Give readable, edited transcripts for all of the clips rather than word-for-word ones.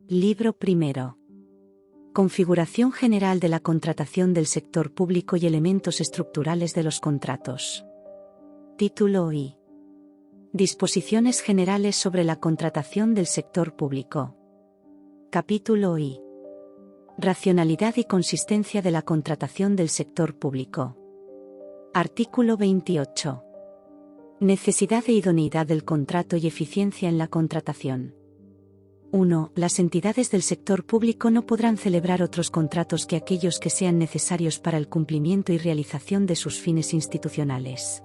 Libro primero. Configuración general de la contratación del sector público y elementos estructurales de los contratos. Título I. Disposiciones generales sobre la contratación del sector público. Capítulo I. Racionalidad y consistencia de la contratación del sector público. Artículo 28. Necesidad e idoneidad del contrato y eficiencia en la contratación. 1. Las entidades del sector público no podrán celebrar otros contratos que aquellos que sean necesarios para el cumplimiento y realización de sus fines institucionales.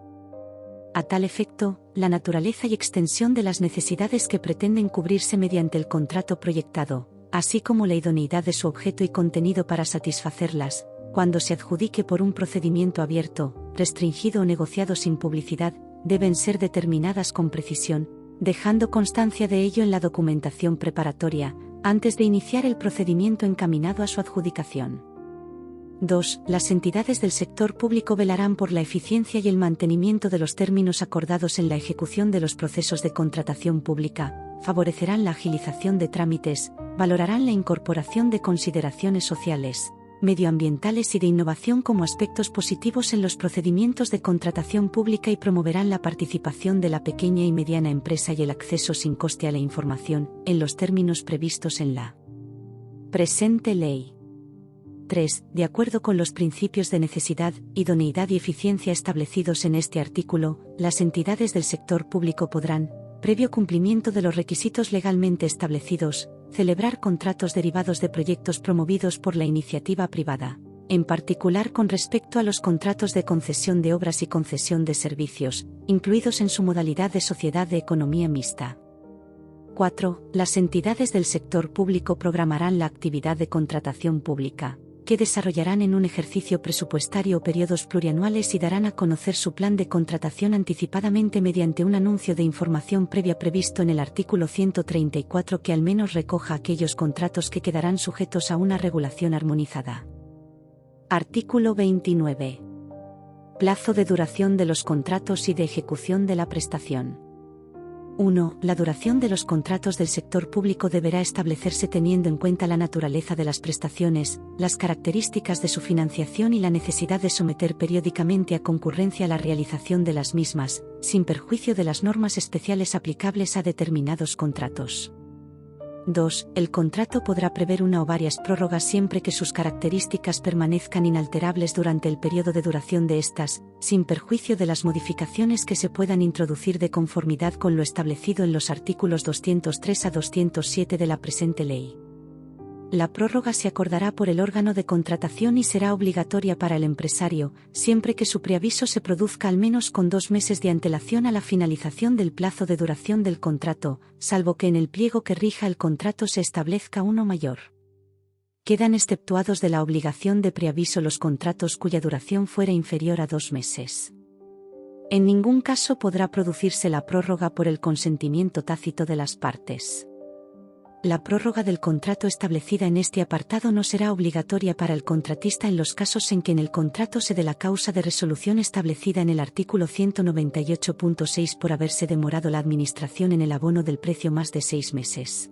A tal efecto, la naturaleza y extensión de las necesidades que pretenden cubrirse mediante el contrato proyectado, así como la idoneidad de su objeto y contenido para satisfacerlas, cuando se adjudique por un procedimiento abierto, restringido o negociado sin publicidad, deben ser determinadas con precisión, dejando constancia de ello en la documentación preparatoria, antes de iniciar el procedimiento encaminado a su adjudicación. 2. Las entidades del sector público velarán por la eficiencia y el mantenimiento de los términos acordados en la ejecución de los procesos de contratación pública, favorecerán la agilización de trámites, valorarán la incorporación de consideraciones sociales, medioambientales y de innovación como aspectos positivos en los procedimientos de contratación pública y promoverán la participación de la pequeña y mediana empresa y el acceso sin coste a la información, en los términos previstos en la presente ley. 3. De acuerdo con los principios de necesidad, idoneidad y eficiencia establecidos en este artículo, las entidades del sector público podrán, previo cumplimiento de los requisitos legalmente establecidos, celebrar contratos derivados de proyectos promovidos por la iniciativa privada, en particular con respecto a los contratos de concesión de obras y concesión de servicios, incluidos en su modalidad de sociedad de economía mixta. 4. Las entidades del sector público programarán la actividad de contratación pública, que desarrollarán en un ejercicio presupuestario o periodos plurianuales y darán a conocer su plan de contratación anticipadamente mediante un anuncio de información previa previsto en el artículo 134 que al menos recoja aquellos contratos que quedarán sujetos a una regulación armonizada. Artículo 29. Plazo de duración de los contratos y de ejecución de la prestación. 1. La duración de los contratos del sector público deberá establecerse teniendo en cuenta la naturaleza de las prestaciones, las características de su financiación y la necesidad de someter periódicamente a concurrencia la realización de las mismas, sin perjuicio de las normas especiales aplicables a determinados contratos. 2. El contrato podrá prever una o varias prórrogas siempre que sus características permanezcan inalterables durante el periodo de duración de estas, sin perjuicio de las modificaciones que se puedan introducir de conformidad con lo establecido en los artículos 203 a 207 de la presente ley. La prórroga se acordará por el órgano de contratación y será obligatoria para el empresario, siempre que su preaviso se produzca al menos con 2 meses de antelación a la finalización del plazo de duración del contrato, salvo que en el pliego que rija el contrato se establezca uno mayor. Quedan exceptuados de la obligación de preaviso los contratos cuya duración fuera inferior a 2 meses. En ningún caso podrá producirse la prórroga por el consentimiento tácito de las partes. La prórroga del contrato establecida en este apartado no será obligatoria para el contratista en los casos en que en el contrato se dé la causa de resolución establecida en el artículo 198.6 por haberse demorado la administración en el abono del precio más de 6 meses.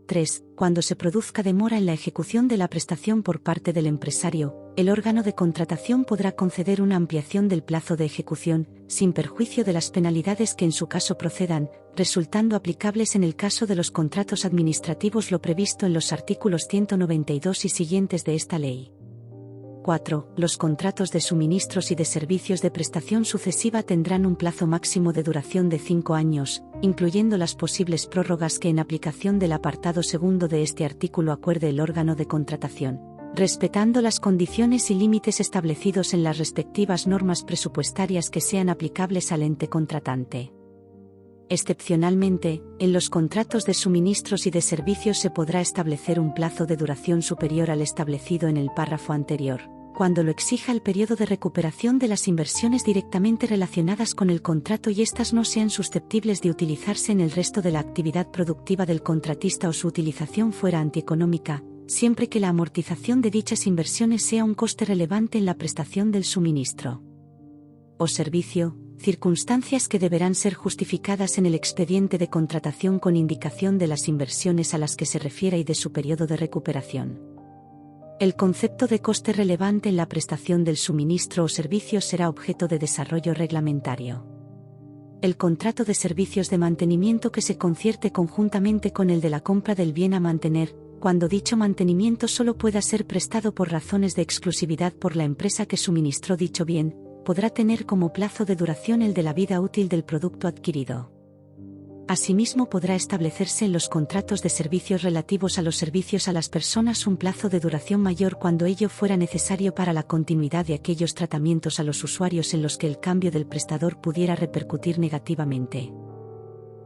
3. Cuando se produzca demora en la ejecución de la prestación por parte del empresario, el órgano de contratación podrá conceder una ampliación del plazo de ejecución, sin perjuicio de las penalidades que en su caso procedan, resultando aplicables en el caso de los contratos administrativos lo previsto en los artículos 192 y siguientes de esta ley. 4. Los contratos de suministros y de servicios de prestación sucesiva tendrán un plazo máximo de duración de 5 años, incluyendo las posibles prórrogas que en aplicación del apartado segundo de este artículo acuerde el órgano de contratación, respetando las condiciones y límites establecidos en las respectivas normas presupuestarias que sean aplicables al ente contratante. Excepcionalmente, en los contratos de suministros y de servicios se podrá establecer un plazo de duración superior al establecido en el párrafo anterior, cuando lo exija el periodo de recuperación de las inversiones directamente relacionadas con el contrato y éstas no sean susceptibles de utilizarse en el resto de la actividad productiva del contratista o su utilización fuera antieconómica, siempre que la amortización de dichas inversiones sea un coste relevante en la prestación del suministro o servicio, circunstancias que deberán ser justificadas en el expediente de contratación con indicación de las inversiones a las que se refiera y de su periodo de recuperación. El concepto de coste relevante en la prestación del suministro o servicio será objeto de desarrollo reglamentario. El contrato de servicios de mantenimiento que se concierte conjuntamente con el de la compra del bien a mantener, cuando dicho mantenimiento solo pueda ser prestado por razones de exclusividad por la empresa que suministró dicho bien, podrá tener como plazo de duración el de la vida útil del producto adquirido. Asimismo, podrá establecerse en los contratos de servicios relativos a los servicios a las personas un plazo de duración mayor cuando ello fuera necesario para la continuidad de aquellos tratamientos a los usuarios en los que el cambio del prestador pudiera repercutir negativamente.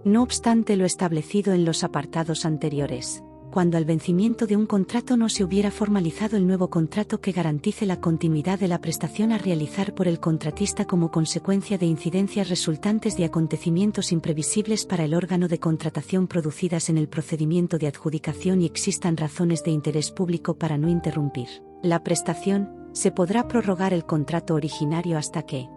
No obstante lo establecido en los apartados anteriores, cuando al vencimiento de un contrato no se hubiera formalizado el nuevo contrato que garantice la continuidad de la prestación a realizar por el contratista como consecuencia de incidencias resultantes de acontecimientos imprevisibles para el órgano de contratación producidas en el procedimiento de adjudicación y existan razones de interés público para no interrumpir la prestación, se podrá prorrogar el contrato originario hasta que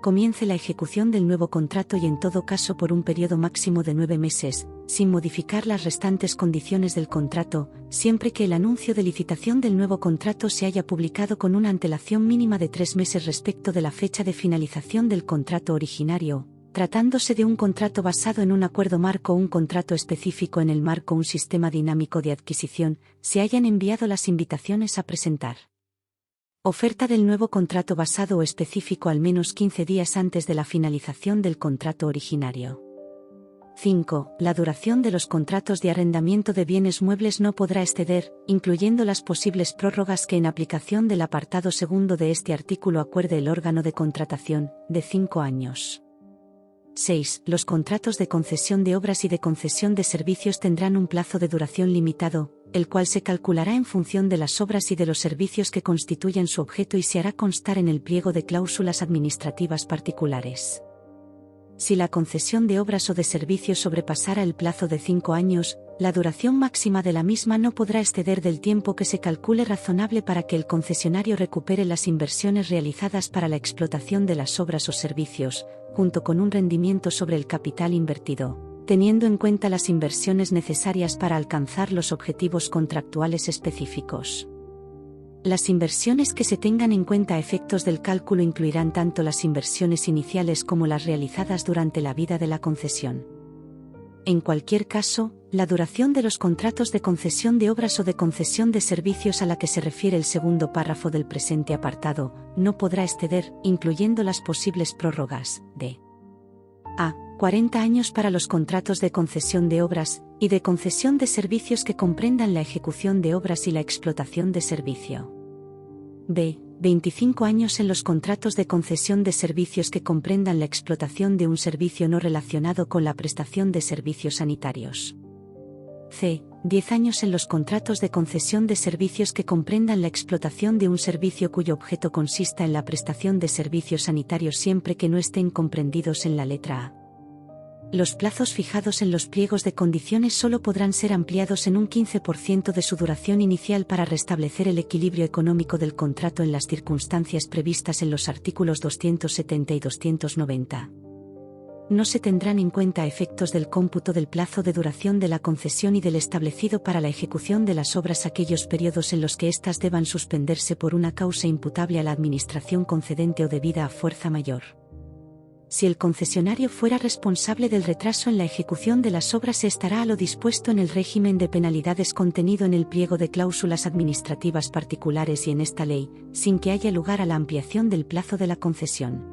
comience la ejecución del nuevo contrato y en todo caso por un periodo máximo de 9 meses, sin modificar las restantes condiciones del contrato, siempre que el anuncio de licitación del nuevo contrato se haya publicado con una antelación mínima de 3 meses respecto de la fecha de finalización del contrato originario, tratándose de un contrato basado en un acuerdo marco o un contrato específico en el marco un sistema dinámico de adquisición, se hayan enviado las invitaciones a presentar oferta del nuevo contrato basado o específico al menos 15 días antes de la finalización del contrato originario. 5. La duración de los contratos de arrendamiento de bienes muebles no podrá exceder, incluyendo las posibles prórrogas que en aplicación del apartado segundo de este artículo acuerde el órgano de contratación, de 5 años. 6. Los contratos de concesión de obras y de concesión de servicios tendrán un plazo de duración limitado, el cual se calculará en función de las obras y de los servicios que constituyan su objeto y se hará constar en el pliego de cláusulas administrativas particulares. Si la concesión de obras o de servicios sobrepasara el plazo de 5 años, la duración máxima de la misma no podrá exceder del tiempo que se calcule razonable para que el concesionario recupere las inversiones realizadas para la explotación de las obras o servicios, junto con un rendimiento sobre el capital invertido, teniendo en cuenta las inversiones necesarias para alcanzar los objetivos contractuales específicos. Las inversiones que se tengan en cuenta a efectos del cálculo incluirán tanto las inversiones iniciales como las realizadas durante la vida de la concesión. En cualquier caso, la duración de los contratos de concesión de obras o de concesión de servicios a la que se refiere el segundo párrafo del presente apartado, no podrá exceder, incluyendo las posibles prórrogas, de a. 40 años para los contratos de concesión de obras, y de concesión de servicios que comprendan la ejecución de obras y la explotación de servicio. b. 25 años en los contratos de concesión de servicios que comprendan la explotación de un servicio no relacionado con la prestación de servicios sanitarios. c. 10 años en los contratos de concesión de servicios que comprendan la explotación de un servicio cuyo objeto consista en la prestación de servicios sanitarios siempre que no estén comprendidos en la letra A. Los plazos fijados en los pliegos de condiciones solo podrán ser ampliados en un 15% de su duración inicial para restablecer el equilibrio económico del contrato en las circunstancias previstas en los artículos 270 y 290. No se tendrán en cuenta efectos del cómputo del plazo de duración de la concesión y del establecido para la ejecución de las obras aquellos periodos en los que éstas deban suspenderse por una causa imputable a la administración concedente o debida a fuerza mayor. Si el concesionario fuera responsable del retraso en la ejecución de las obras, se estará a lo dispuesto en el régimen de penalidades contenido en el pliego de cláusulas administrativas particulares y en esta ley, sin que haya lugar a la ampliación del plazo de la concesión.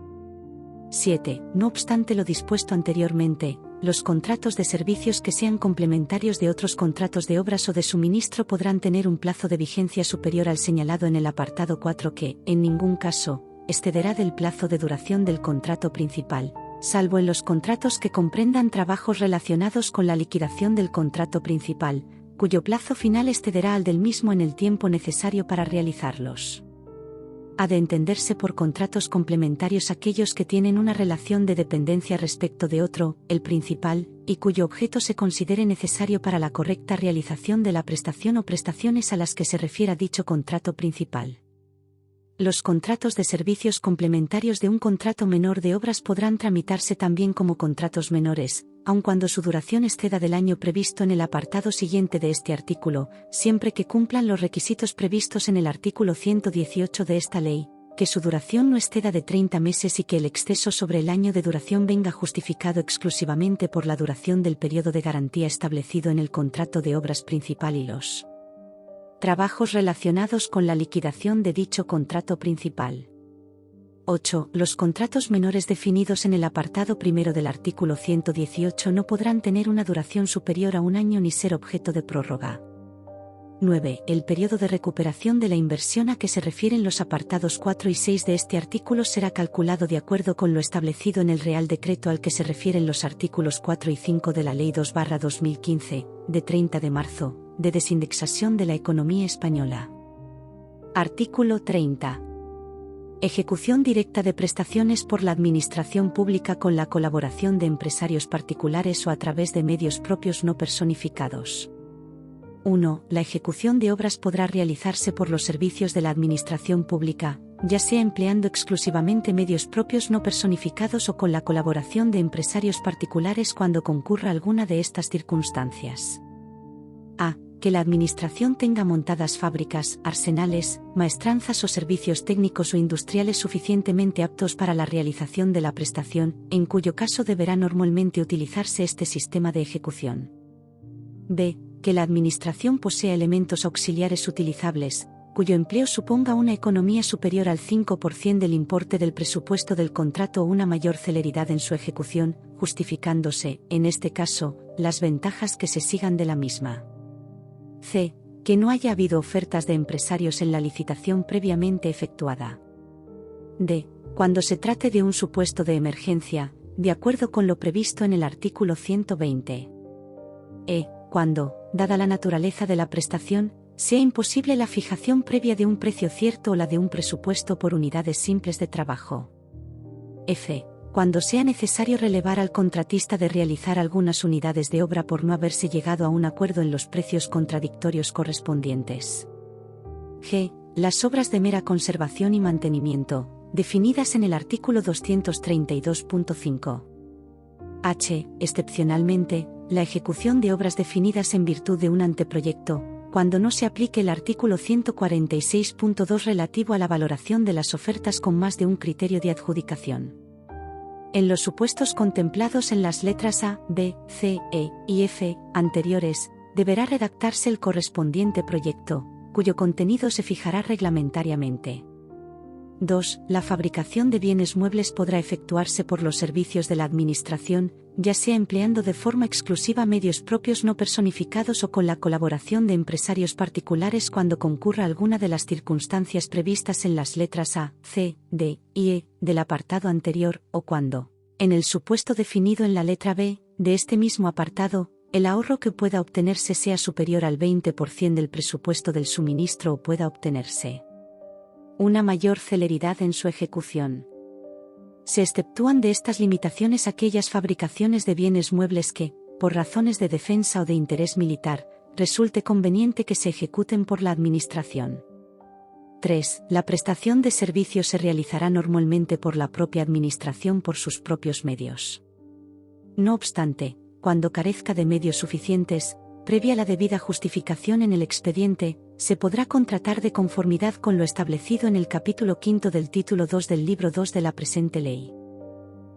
7. No obstante lo dispuesto anteriormente, los contratos de servicios que sean complementarios de otros contratos de obras o de suministro podrán tener un plazo de vigencia superior al señalado en el apartado 4 que, en ningún caso, excederá del plazo de duración del contrato principal, salvo en los contratos que comprendan trabajos relacionados con la liquidación del contrato principal, cuyo plazo final excederá al del mismo en el tiempo necesario para realizarlos. Ha de entenderse por contratos complementarios aquellos que tienen una relación de dependencia respecto de otro, el principal, y cuyo objeto se considere necesario para la correcta realización de la prestación o prestaciones a las que se refiera dicho contrato principal. Los contratos de servicios complementarios de un contrato menor de obras podrán tramitarse también como contratos menores, aun cuando su duración exceda del año previsto en el apartado siguiente de este artículo, siempre que cumplan los requisitos previstos en el artículo 118 de esta ley, que su duración no exceda de 30 meses y que el exceso sobre el año de duración venga justificado exclusivamente por la duración del periodo de garantía establecido en el contrato de obras principal y los trabajos relacionados con la liquidación de dicho contrato principal. 8. Los contratos menores definidos en el apartado primero del artículo 118 no podrán tener una duración superior a un año ni ser objeto de prórroga. 9. El periodo de recuperación de la inversión a que se refieren los apartados 4 y 6 de este artículo será calculado de acuerdo con lo establecido en el Real Decreto al que se refieren los artículos 4 y 5 de la Ley 2/2015, de 30 de marzo, de desindexación de la economía española. Artículo 30. Ejecución directa de prestaciones por la Administración Pública con la colaboración de empresarios particulares o a través de medios propios no personificados. 1. La ejecución de obras podrá realizarse por los servicios de la Administración Pública, ya sea empleando exclusivamente medios propios no personificados o con la colaboración de empresarios particulares cuando concurra alguna de estas circunstancias. A. Que la Administración tenga montadas fábricas, arsenales, maestranzas o servicios técnicos o industriales suficientemente aptos para la realización de la prestación, en cuyo caso deberá normalmente utilizarse este sistema de ejecución. B. Que la Administración posea elementos auxiliares utilizables, cuyo empleo suponga una economía superior al 5% del importe del presupuesto del contrato o una mayor celeridad en su ejecución, justificándose, en este caso, las ventajas que se sigan de la misma. C. Que no haya habido ofertas de empresarios en la licitación previamente efectuada. D. Cuando se trate de un supuesto de emergencia, de acuerdo con lo previsto en el artículo 120. E. Cuando, dada la naturaleza de la prestación, sea imposible la fijación previa de un precio cierto o la de un presupuesto por unidades simples de trabajo. F. Cuando sea necesario relevar al contratista de realizar algunas unidades de obra por no haberse llegado a un acuerdo en los precios contradictorios correspondientes. G. Las obras de mera conservación y mantenimiento, definidas en el artículo 232.5. H. Excepcionalmente, la ejecución de obras definidas en virtud de un anteproyecto, cuando no se aplique el artículo 146.2 relativo a la valoración de las ofertas con más de un criterio de adjudicación. En los supuestos contemplados en las letras A, B, C, E y F anteriores, deberá redactarse el correspondiente proyecto, cuyo contenido se fijará reglamentariamente. 2. La fabricación de bienes muebles podrá efectuarse por los servicios de la Administración, ya sea empleando de forma exclusiva medios propios no personificados o con la colaboración de empresarios particulares cuando concurra alguna de las circunstancias previstas en las letras A, C, D y E del apartado anterior, o cuando, en el supuesto definido en la letra B de este mismo apartado, el ahorro que pueda obtenerse sea superior al 20% del presupuesto del suministro o pueda obtenerse una mayor celeridad en su ejecución. Se exceptúan de estas limitaciones aquellas fabricaciones de bienes muebles que, por razones de defensa o de interés militar, resulte conveniente que se ejecuten por la Administración. 3. La prestación de servicios se realizará normalmente por la propia Administración por sus propios medios. No obstante, cuando carezca de medios suficientes, previa la debida justificación en el expediente, se podrá contratar de conformidad con lo establecido en el capítulo 5 del título 2 del libro 2 de la presente ley.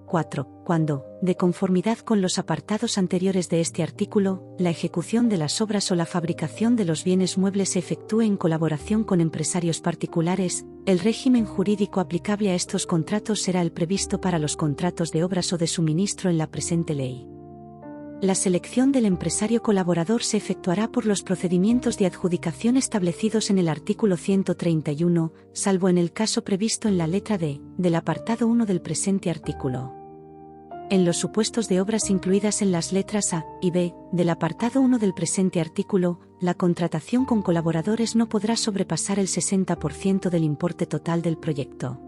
4. Cuando, de conformidad con los apartados anteriores de este artículo, la ejecución de las obras o la fabricación de los bienes muebles se efectúe en colaboración con empresarios particulares, el régimen jurídico aplicable a estos contratos será el previsto para los contratos de obras o de suministro en la presente ley. La selección del empresario colaborador se efectuará por los procedimientos de adjudicación establecidos en el artículo 131, salvo en el caso previsto en la letra D, del apartado 1 del presente artículo. En los supuestos de obras incluidas en las letras A y B del apartado 1 del presente artículo, la contratación con colaboradores no podrá sobrepasar el 60% del importe total del proyecto.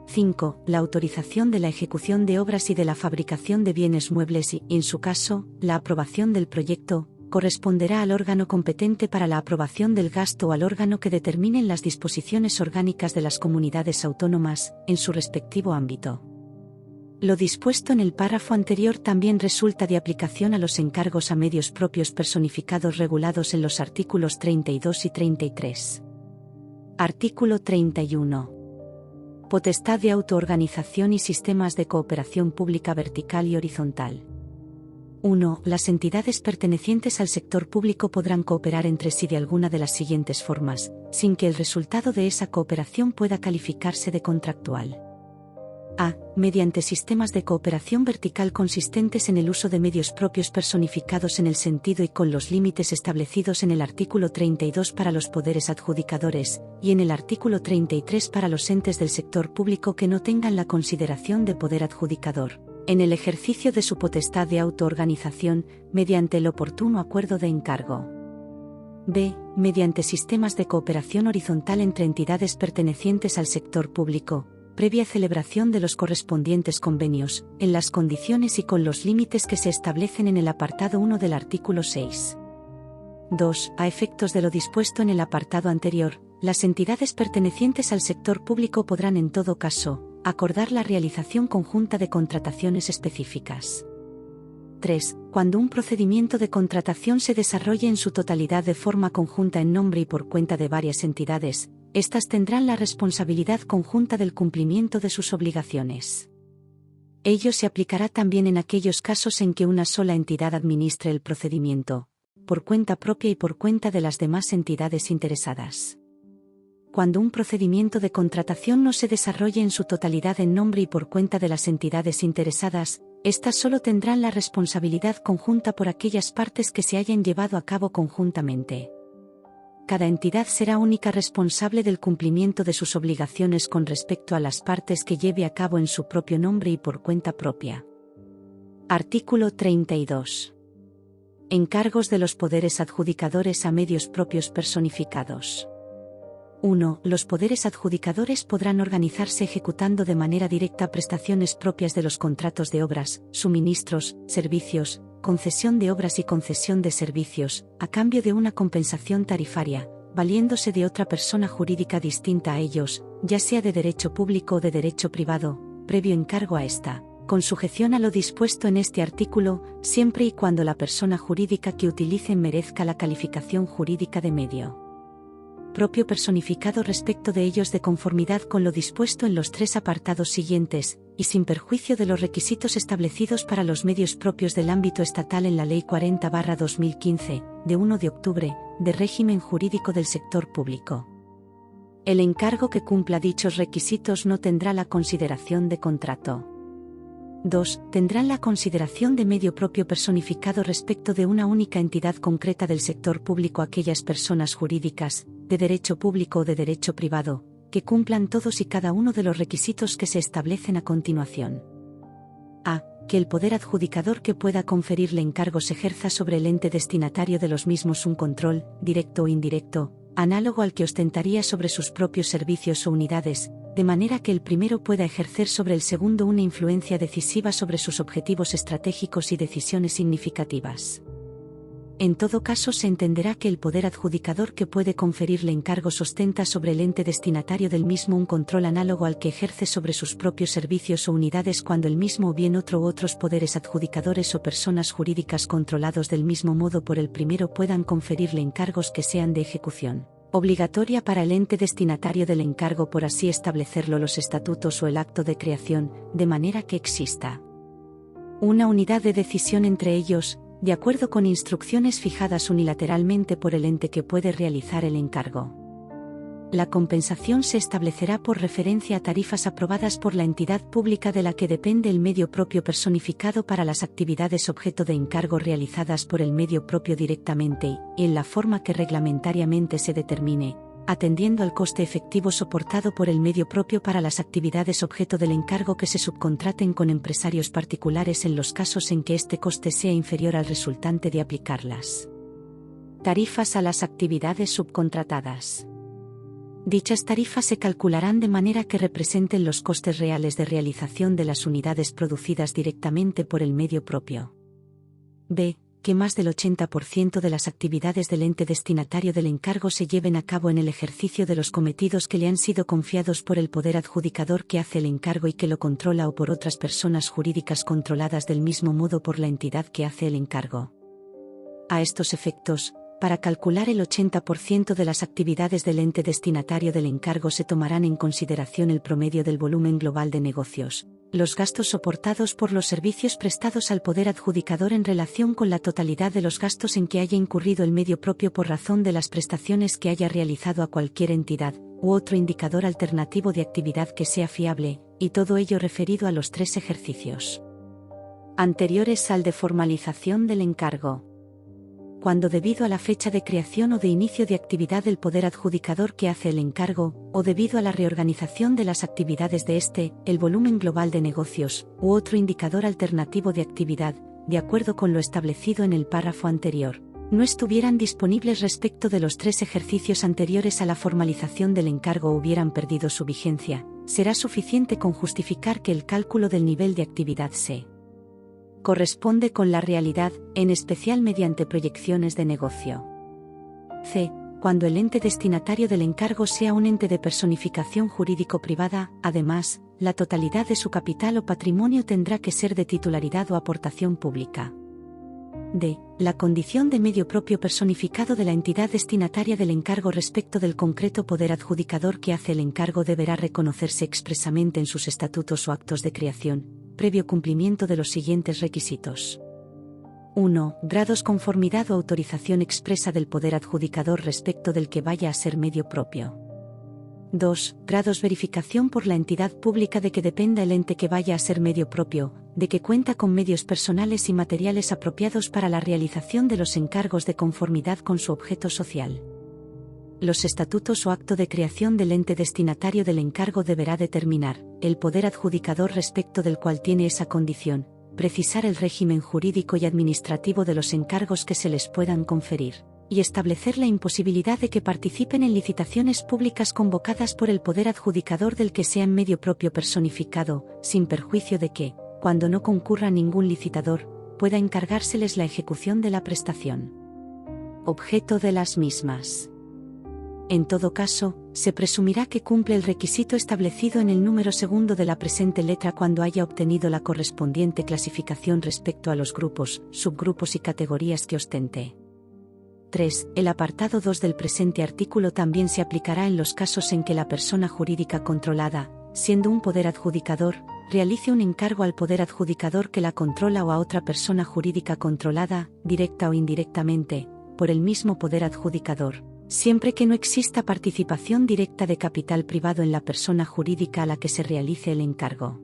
5. La autorización de la ejecución de obras y de la fabricación de bienes muebles y, en su caso, la aprobación del proyecto, corresponderá al órgano competente para la aprobación del gasto o al órgano que determinen las disposiciones orgánicas de las comunidades autónomas, en su respectivo ámbito. Lo dispuesto en el párrafo anterior también resulta de aplicación a los encargos a medios propios personificados regulados en los artículos 32 y 33. Artículo 31. Potestad de autoorganización y sistemas de cooperación pública vertical y horizontal. 1. Las entidades pertenecientes al sector público podrán cooperar entre sí de alguna de las siguientes formas, sin que el resultado de esa cooperación pueda calificarse de contractual. A. Mediante sistemas de cooperación vertical consistentes en el uso de medios propios personificados en el sentido y con los límites establecidos en el artículo 32 para los poderes adjudicadores, y en el artículo 33 para los entes del sector público que no tengan la consideración de poder adjudicador, en el ejercicio de su potestad de autoorganización, mediante el oportuno acuerdo de encargo. B. Mediante sistemas de cooperación horizontal entre entidades pertenecientes al sector público, previa celebración de los correspondientes convenios, en las condiciones y con los límites que se establecen en el apartado 1 del artículo 6. 2. A efectos de lo dispuesto en el apartado anterior, las entidades pertenecientes al sector público podrán en todo caso, acordar la realización conjunta de contrataciones específicas. 3. Cuando un procedimiento de contratación se desarrolle en su totalidad de forma conjunta en nombre y por cuenta de varias entidades, éstas tendrán la responsabilidad conjunta del cumplimiento de sus obligaciones. Ello se aplicará también en aquellos casos en que una sola entidad administre el procedimiento, por cuenta propia y por cuenta de las demás entidades interesadas. Cuando un procedimiento de contratación no se desarrolle en su totalidad en nombre y por cuenta de las entidades interesadas, éstas solo tendrán la responsabilidad conjunta por aquellas partes que se hayan llevado a cabo conjuntamente. Cada entidad será única responsable del cumplimiento de sus obligaciones con respecto a las partes que lleve a cabo en su propio nombre y por cuenta propia. Artículo 32. Encargos de los poderes adjudicadores a medios propios personificados. 1. Los poderes adjudicadores podrán organizarse ejecutando de manera directa prestaciones propias de los contratos de obras, suministros, servicios, concesión de obras y concesión de servicios, a cambio de una compensación tarifaria, valiéndose de otra persona jurídica distinta a ellos, ya sea de derecho público o de derecho privado, previo encargo a esta, con sujeción a lo dispuesto en este artículo, siempre y cuando la persona jurídica que utilicen merezca la calificación jurídica de medio propio personificado respecto de ellos de conformidad con lo dispuesto en los 3 apartados siguientes, y sin perjuicio de los requisitos establecidos para los medios propios del ámbito estatal en la Ley 40/2015, de 1 de octubre, de régimen jurídico del sector público. El encargo que cumpla dichos requisitos no tendrá la consideración de contrato. 2. Tendrán la consideración de medio propio personificado respecto de una única entidad concreta del sector público aquellas personas jurídicas, de derecho público o de derecho privado, que cumplan todos y cada uno de los requisitos que se establecen a continuación. A. Que el poder adjudicador que pueda conferirle encargos ejerza sobre el ente destinatario de los mismos un control, directo o indirecto, análogo al que ostentaría sobre sus propios servicios o unidades, de manera que el primero pueda ejercer sobre el segundo una influencia decisiva sobre sus objetivos estratégicos y decisiones significativas. En todo caso se entenderá que el poder adjudicador que puede conferirle encargos ostenta sobre el ente destinatario del mismo un control análogo al que ejerce sobre sus propios servicios o unidades cuando el mismo o bien otro u otros poderes adjudicadores o personas jurídicas controlados del mismo modo por el primero puedan conferirle encargos que sean de ejecución obligatoria para el ente destinatario del encargo por así establecerlo los estatutos o el acto de creación, de manera que exista una unidad de decisión entre ellos, de acuerdo con instrucciones fijadas unilateralmente por el ente que puede realizar el encargo. La compensación se establecerá por referencia a tarifas aprobadas por la entidad pública de la que depende el medio propio personificado para las actividades objeto de encargo realizadas por el medio propio directamente y en la forma que reglamentariamente se determine, atendiendo al coste efectivo soportado por el medio propio para las actividades objeto del encargo que se subcontraten con empresarios particulares en los casos en que este coste sea inferior al resultante de aplicarlas. Tarifas a las actividades subcontratadas. Dichas tarifas se calcularán de manera que representen los costes reales de realización de las unidades producidas directamente por el medio propio. B. que más del 80% de las actividades del ente destinatario del encargo se lleven a cabo en el ejercicio de los cometidos que le han sido confiados por el poder adjudicador que hace el encargo y que lo controla o por otras personas jurídicas controladas del mismo modo por la entidad que hace el encargo. A estos efectos, para calcular el 80% de las actividades del ente destinatario del encargo se tomarán en consideración el promedio del volumen global de negocios, los gastos soportados por los servicios prestados al poder adjudicador en relación con la totalidad de los gastos en que haya incurrido el medio propio por razón de las prestaciones que haya realizado a cualquier entidad, u otro indicador alternativo de actividad que sea fiable, y todo ello referido a los 3 ejercicios anteriores al de formalización del encargo. Cuando debido a la fecha de creación o de inicio de actividad del poder adjudicador que hace el encargo, o debido a la reorganización de las actividades de este, el volumen global de negocios, u otro indicador alternativo de actividad, de acuerdo con lo establecido en el párrafo anterior, no estuvieran disponibles respecto de los 3 ejercicios anteriores a la formalización del encargo o hubieran perdido su vigencia, será suficiente con justificar que el cálculo del nivel de actividad se corresponde con la realidad, en especial mediante proyecciones de negocio. C. Cuando el ente destinatario del encargo sea un ente de personificación jurídico-privada, además, la totalidad de su capital o patrimonio tendrá que ser de titularidad o aportación pública. D. La condición de medio propio personificado de la entidad destinataria del encargo respecto del concreto poder adjudicador que hace el encargo deberá reconocerse expresamente en sus estatutos o actos de creación, previo cumplimiento de los siguientes requisitos. 1. Grados conformidad o autorización expresa del poder adjudicador respecto del que vaya a ser medio propio. 2. Grados verificación por la entidad pública de que dependa el ente que vaya a ser medio propio, de que cuenta con medios personales y materiales apropiados para la realización de los encargos de conformidad con su objeto social. Los estatutos o acto de creación del ente destinatario del encargo deberá determinar el poder adjudicador respecto del cual tiene esa condición, precisar el régimen jurídico y administrativo de los encargos que se les puedan conferir, y establecer la imposibilidad de que participen en licitaciones públicas convocadas por el poder adjudicador del que sean medio propio personificado, sin perjuicio de que, cuando no concurra ningún licitador, pueda encargárseles la ejecución de la prestación. Objeto de las mismas. En todo caso, se presumirá que cumple el requisito establecido en el número 2 de la presente letra cuando haya obtenido la correspondiente clasificación respecto a los grupos, subgrupos y categorías que ostente. 3. El apartado 2 del presente artículo también se aplicará en los casos en que la persona jurídica controlada, siendo un poder adjudicador, realice un encargo al poder adjudicador que la controla o a otra persona jurídica controlada, directa o indirectamente, por el mismo poder adjudicador, siempre que no exista participación directa de capital privado en la persona jurídica a la que se realice el encargo.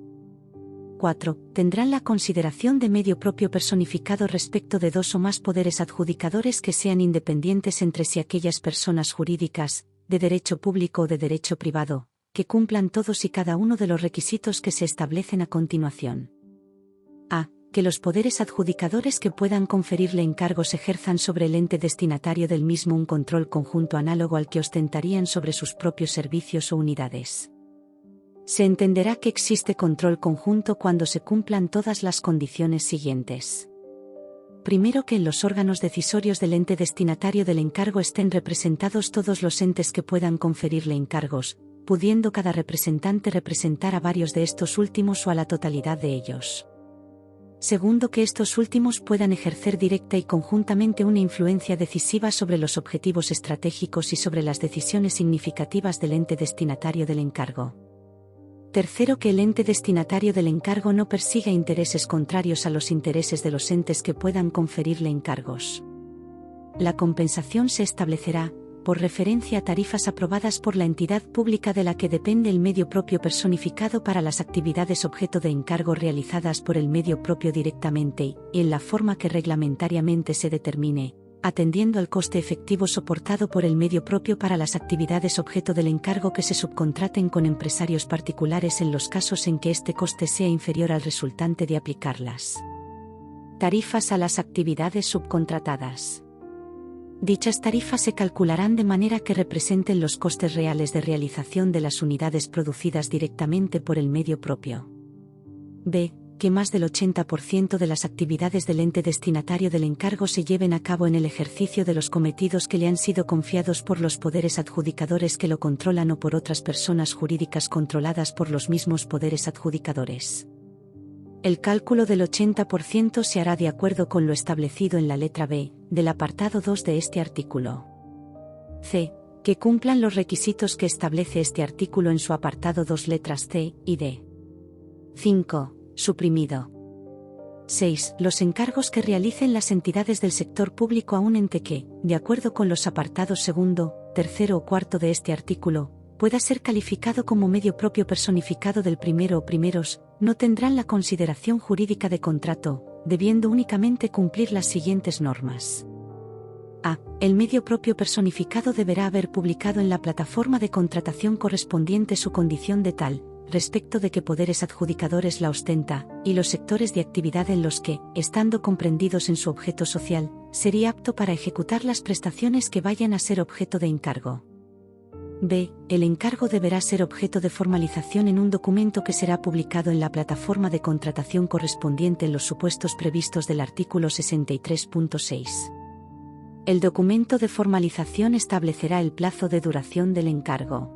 4. Tendrán la consideración de medio propio personificado respecto de 2 o más poderes adjudicadores que sean independientes entre sí aquellas personas jurídicas, de derecho público o de derecho privado, que cumplan todos y cada uno de los requisitos que se establecen a continuación. A. Que los poderes adjudicadores que puedan conferirle encargos ejerzan sobre el ente destinatario del mismo un control conjunto análogo al que ostentarían sobre sus propios servicios o unidades. Se entenderá que existe control conjunto cuando se cumplan todas las condiciones siguientes. Primero, que en los órganos decisorios del ente destinatario del encargo estén representados todos los entes que puedan conferirle encargos, pudiendo cada representante representar a varios de estos últimos o a la totalidad de ellos. Segundo, que estos últimos puedan ejercer directa y conjuntamente una influencia decisiva sobre los objetivos estratégicos y sobre las decisiones significativas del ente destinatario del encargo. Tercero, que el ente destinatario del encargo no persiga intereses contrarios a los intereses de los entes que puedan conferirle encargos. La compensación se establecerá, por referencia a tarifas aprobadas por la entidad pública de la que depende el medio propio personificado para las actividades objeto de encargo realizadas por el medio propio directamente y en la forma que reglamentariamente se determine, atendiendo al coste efectivo soportado por el medio propio para las actividades objeto del encargo que se subcontraten con empresarios particulares en los casos en que este coste sea inferior al resultante de aplicarlas. Tarifas a las actividades subcontratadas. Dichas tarifas se calcularán de manera que representen los costes reales de realización de las unidades producidas directamente por el medio propio. B. que más del 80% de las actividades del ente destinatario del encargo se lleven a cabo en el ejercicio de los cometidos que le han sido confiados por los poderes adjudicadores que lo controlan o por otras personas jurídicas controladas por los mismos poderes adjudicadores. El cálculo del 80% se hará de acuerdo con lo establecido en la letra B, del apartado 2 de este artículo. C. Que cumplan los requisitos que establece este artículo en su apartado 2 letras C y D. 5. Suprimido. 6. Los encargos que realicen las entidades del sector público a un ente que, de acuerdo con los apartados 2, 3 o 4 de este artículo, pueda ser calificado como medio propio personificado del primero o primeros, no tendrán la consideración jurídica de contrato, debiendo únicamente cumplir las siguientes normas. A. El medio propio personificado deberá haber publicado en la plataforma de contratación correspondiente su condición de tal, respecto de qué poderes adjudicadores la ostenta, y los sectores de actividad en los que, estando comprendidos en su objeto social, sería apto para ejecutar las prestaciones que vayan a ser objeto de encargo. B. El encargo deberá ser objeto de formalización en un documento que será publicado en la plataforma de contratación correspondiente en los supuestos previstos del artículo 63.6. El documento de formalización establecerá el plazo de duración del encargo.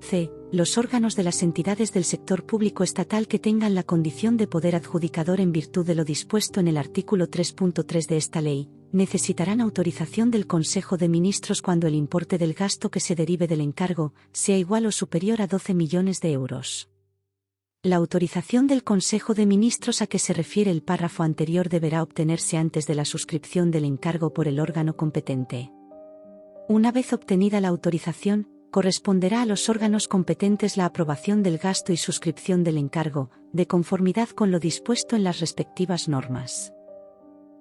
C. Los órganos de las entidades del sector público estatal que tengan la condición de poder adjudicador en virtud de lo dispuesto en el artículo 3.3 de esta ley, necesitarán autorización del Consejo de Ministros cuando el importe del gasto que se derive del encargo sea igual o superior a 12 millones de euros. La autorización del Consejo de Ministros a que se refiere el párrafo anterior deberá obtenerse antes de la suscripción del encargo por el órgano competente. Una vez obtenida la autorización, corresponderá a los órganos competentes la aprobación del gasto y suscripción del encargo, de conformidad con lo dispuesto en las respectivas normas.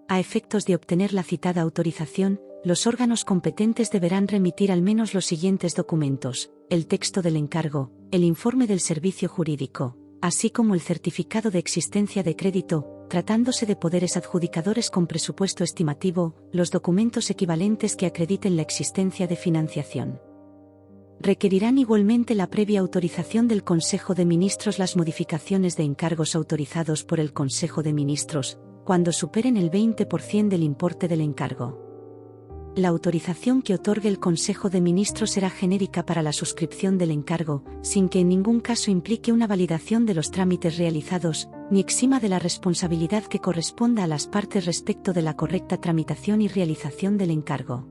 A efectos de obtener la citada autorización, los órganos competentes deberán remitir al menos los siguientes documentos: el texto del encargo, el informe del servicio jurídico, así como el certificado de existencia de crédito, tratándose de poderes adjudicadores con presupuesto estimativo, los documentos equivalentes que acrediten la existencia de financiación. Requerirán igualmente la previa autorización del Consejo de Ministros las modificaciones de encargos autorizados por el Consejo de Ministros, cuando superen el 20% del importe del encargo. La autorización que otorgue el Consejo de Ministros será genérica para la suscripción del encargo, sin que en ningún caso implique una validación de los trámites realizados, ni exima de la responsabilidad que corresponda a las partes respecto de la correcta tramitación y realización del encargo.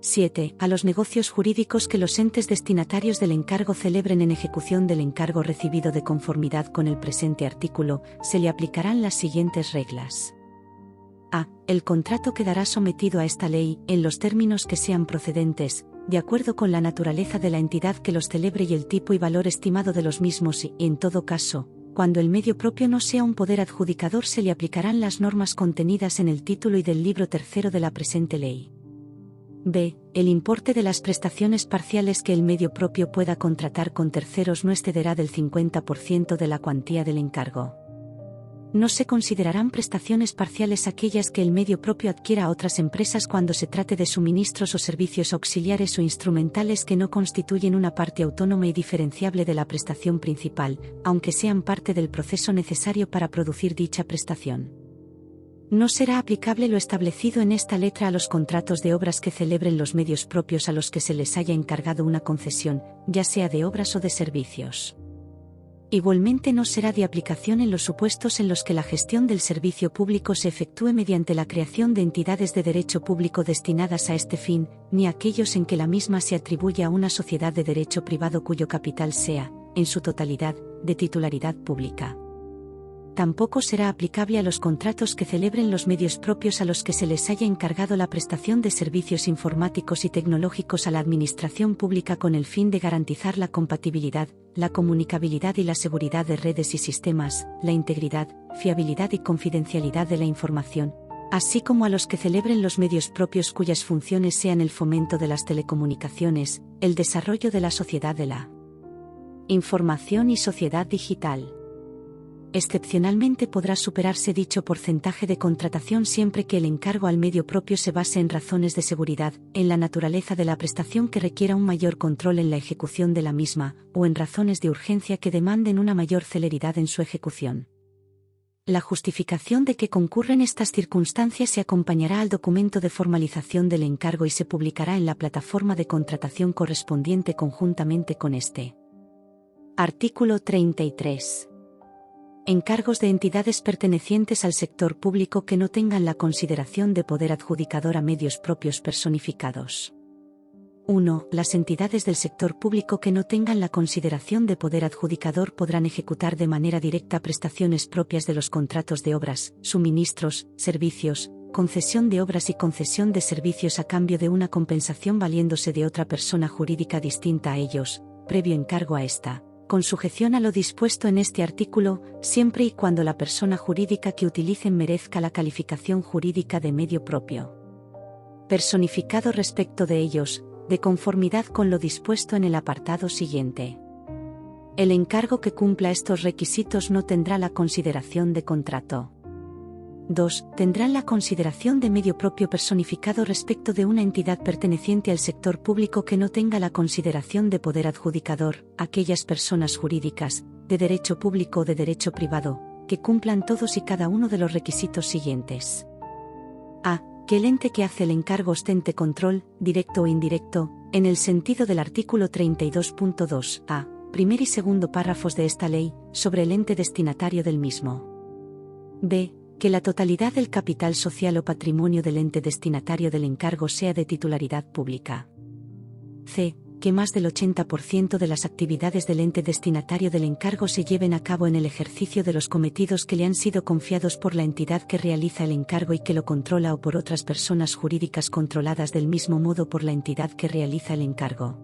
7. A los negocios jurídicos que los entes destinatarios del encargo celebren en ejecución del encargo recibido de conformidad con el presente artículo, se le aplicarán las siguientes reglas. A. El contrato quedará sometido a esta ley, en los términos que sean procedentes, de acuerdo con la naturaleza de la entidad que los celebre y el tipo y valor estimado de los mismos y, en todo caso, cuando el medio propio no sea un poder adjudicador, se le aplicarán las normas contenidas en el título y del libro tercero de la presente ley. B. El importe de las prestaciones parciales que el medio propio pueda contratar con terceros no excederá del 50% de la cuantía del encargo. No se considerarán prestaciones parciales aquellas que el medio propio adquiera a otras empresas cuando se trate de suministros o servicios auxiliares o instrumentales que no constituyen una parte autónoma y diferenciable de la prestación principal, aunque sean parte del proceso necesario para producir dicha prestación. No será aplicable lo establecido en esta letra a los contratos de obras que celebren los medios propios a los que se les haya encargado una concesión, ya sea de obras o de servicios. Igualmente no será de aplicación en los supuestos en los que la gestión del servicio público se efectúe mediante la creación de entidades de derecho público destinadas a este fin, ni aquellos en que la misma se atribuya a una sociedad de derecho privado cuyo capital sea, en su totalidad, de titularidad pública. Tampoco será aplicable a los contratos que celebren los medios propios a los que se les haya encargado la prestación de servicios informáticos y tecnológicos a la administración pública con el fin de garantizar la compatibilidad, la comunicabilidad y la seguridad de redes y sistemas, la integridad, fiabilidad y confidencialidad de la información, así como a los que celebren los medios propios cuyas funciones sean el fomento de las telecomunicaciones, el desarrollo de la sociedad de la información y sociedad digital. Excepcionalmente podrá superarse dicho porcentaje de contratación siempre que el encargo al medio propio se base en razones de seguridad, en la naturaleza de la prestación que requiera un mayor control en la ejecución de la misma, o en razones de urgencia que demanden una mayor celeridad en su ejecución. La justificación de que concurren estas circunstancias se acompañará al documento de formalización del encargo y se publicará en la plataforma de contratación correspondiente conjuntamente con este. Artículo 33. Encargos de entidades pertenecientes al sector público que no tengan la consideración de poder adjudicador a medios propios personificados. 1. Las entidades del sector público que no tengan la consideración de poder adjudicador podrán ejecutar de manera directa prestaciones propias de los contratos de obras, suministros, servicios, concesión de obras y concesión de servicios a cambio de una compensación valiéndose de otra persona jurídica distinta a ellos, previo encargo a esta, con sujeción a lo dispuesto en este artículo, siempre y cuando la persona jurídica que utilicen merezca la calificación jurídica de medio propio personificado respecto de ellos, de conformidad con lo dispuesto en el apartado siguiente. El encargo que cumpla estos requisitos no tendrá la consideración de contrato. 2. Tendrán la consideración de medio propio personificado respecto de una entidad perteneciente al sector público que no tenga la consideración de poder adjudicador, aquellas personas jurídicas, de derecho público o de derecho privado, que cumplan todos y cada uno de los requisitos siguientes. A. Que el ente que hace el encargo ostente control, directo o indirecto, en el sentido del artículo 32.2 a, primer y segundo párrafos de esta ley, sobre el ente destinatario del mismo. B. Que la totalidad del capital social o patrimonio del ente destinatario del encargo sea de titularidad pública. C. Que más del 80% de las actividades del ente destinatario del encargo se lleven a cabo en el ejercicio de los cometidos que le han sido confiados por la entidad que realiza el encargo y que lo controla o por otras personas jurídicas controladas del mismo modo por la entidad que realiza el encargo.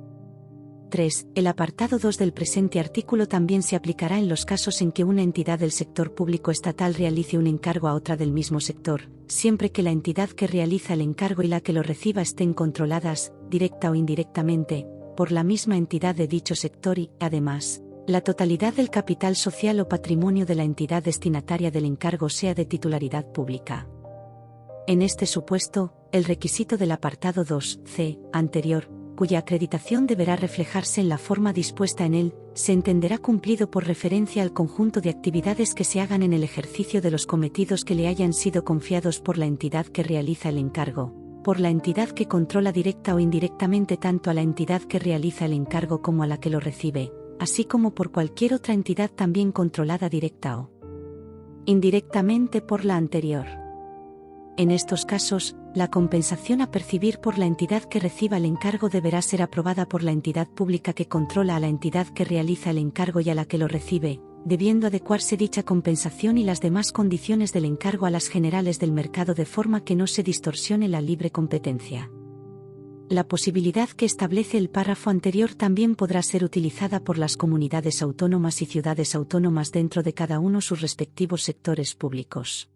3. El apartado 2 del presente artículo también se aplicará en los casos en que una entidad del sector público estatal realice un encargo a otra del mismo sector, siempre que la entidad que realiza el encargo y la que lo reciba estén controladas, directa o indirectamente, por la misma entidad de dicho sector y, además, la totalidad del capital social o patrimonio de la entidad destinataria del encargo sea de titularidad pública. En este supuesto, el requisito del apartado 2c, anterior, cuya acreditación deberá reflejarse en la forma dispuesta en él, se entenderá cumplido por referencia al conjunto de actividades que se hagan en el ejercicio de los cometidos que le hayan sido confiados por la entidad que realiza el encargo, por la entidad que controla directa o indirectamente tanto a la entidad que realiza el encargo como a la que lo recibe, así como por cualquier otra entidad también controlada directa o indirectamente por la anterior. En estos casos, la compensación a percibir por la entidad que reciba el encargo deberá ser aprobada por la entidad pública que controla a la entidad que realiza el encargo y a la que lo recibe, debiendo adecuarse dicha compensación y las demás condiciones del encargo a las generales del mercado de forma que no se distorsione la libre competencia. La posibilidad que establece el párrafo anterior también podrá ser utilizada por las comunidades autónomas y ciudades autónomas dentro de cada uno sus respectivos sectores públicos.